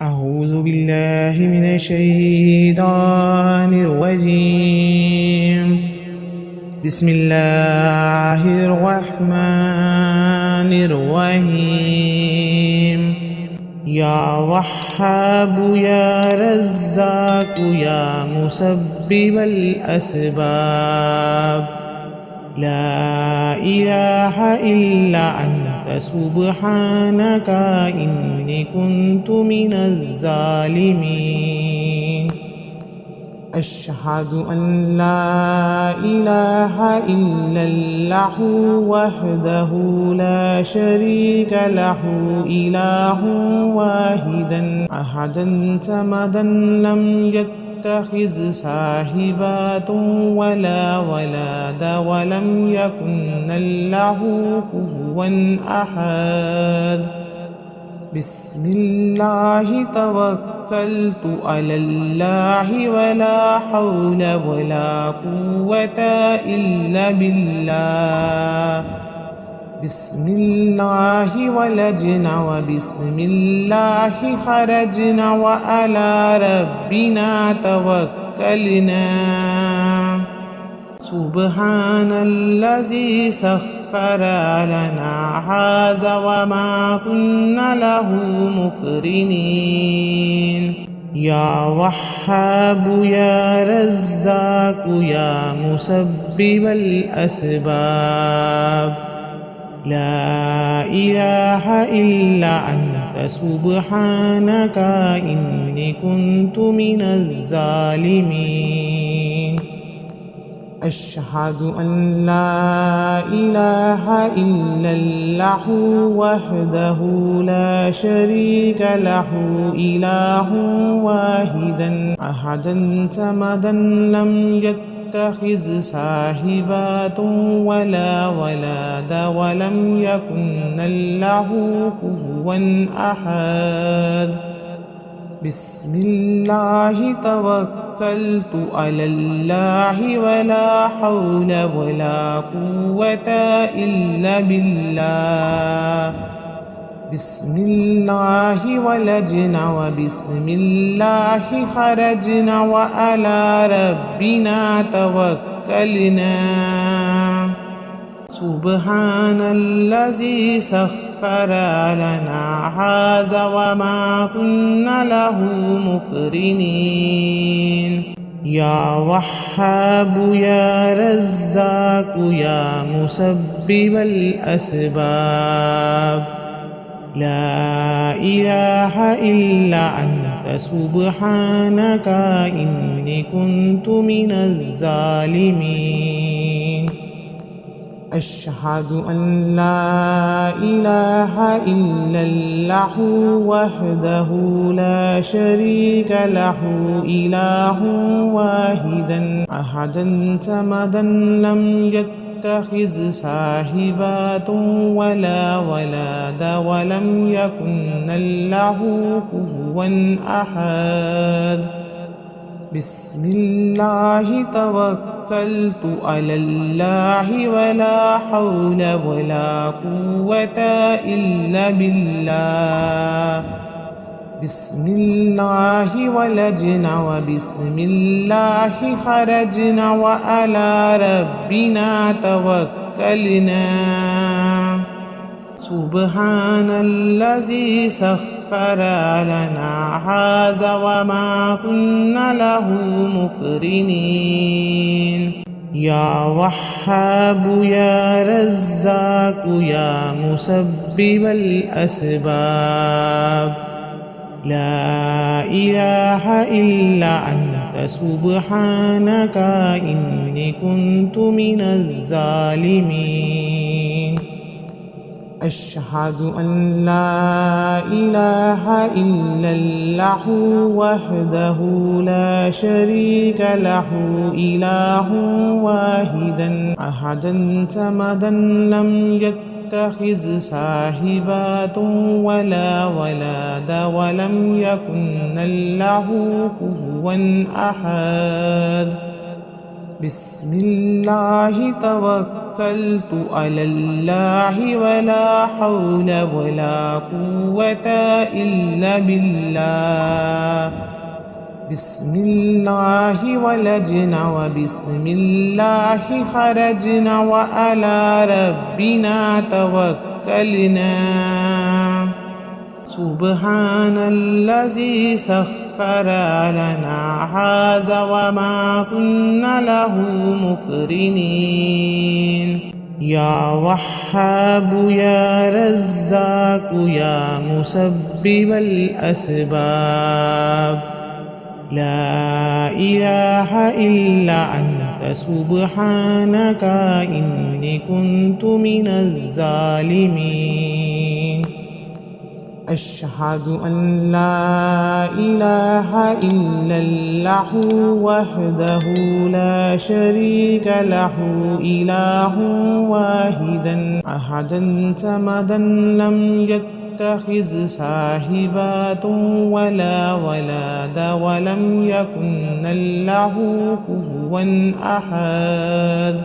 أعوذ بالله من الشيطان الرجيم. بسم الله الرحمن الرحيم. يا وهاب يا رزاق يا مسبب الأسباب، لا إله إلا أنت سبحانك إني كنت من الظالمين. أشهد أن لا إله إلا الله وحده لا شريك له، إله واحدا أحدا صمدا لم يتخذ صاحبة ولا ولد ولم يكن له كفوا أحد. بسم الله توكلت على الله ولا حول ولا قوة إلا بالله. بسم الله ولجنا وبسم الله خرجنا وعلى ربنا توكلنا. سبحان الذي سخر لنا هذا وما كنا له مقرنين. يا وهاب يا رزاق يا مسبب الأسباب، لا إله إلا أنت سبحانك إني كنت من الظالمين. أشهد أن لا إله إلا الله وحده لا شريك له، إله واحدا أحدا صمدا لم يتخذ صاحبة ولا ولد ولم يكن له كفوا أحد. بسم الله توكلت على الله ولا حول ولا قوة إلا بالله. بسم الله ولجنا وبسم الله خرجنا وعلى ربنا توكلنا. سبحان الذي سخر لنا هذا وما كنا له مقرنين. يا وهاب يا رزاق يا مسبب الأسباب، لا إله إلا أنت سبحانك إني كنت من الظالمين. أشهد أن لا إله إلا الله وحده لا شريك له، إله واحدا أحدا صمدا لم يتخذ صاحبة ولا ولد ولم يكن له كفوا أحد. بسم الله توكلت على الله ولا حول ولا قوة إلا بالله. بسم الله ولجنا وبسم الله خرجنا وعلى ربنا توكلنا. سبحان الذي سخر لنا هذا وما كنا له مقرنين. يا وهاب يا رزاق يا مسبب الأسباب، لا إله إلا أنت سبحانك إني كنت من الظالمين. أشهد أن لا إله إلا الله وحده لا شريك له، إله واحدا أحدا صمدا لم يتخذ صاحبة ولا ولد ولم يكن له كفوا أحد. بسم الله توكلت على الله ولا حول ولا قوة إلا بالله. بسم الله ولجنا وبسم الله خرجنا وعلى ربنا توكلنا. سبحان الذي سخر لنا هذا وما كنا له مقرنين. يا وهاب يا رزاق يا مسبب الأسباب، لا إله إلا أنت سبحانك إني كنت من الظالمين. أشهد أن لا إله إلا الله وحده لا شريك له إله واحدا أحدا صمدا لم يتخذ صاحبة ولا ولد ولم يكن له كفوا أحد.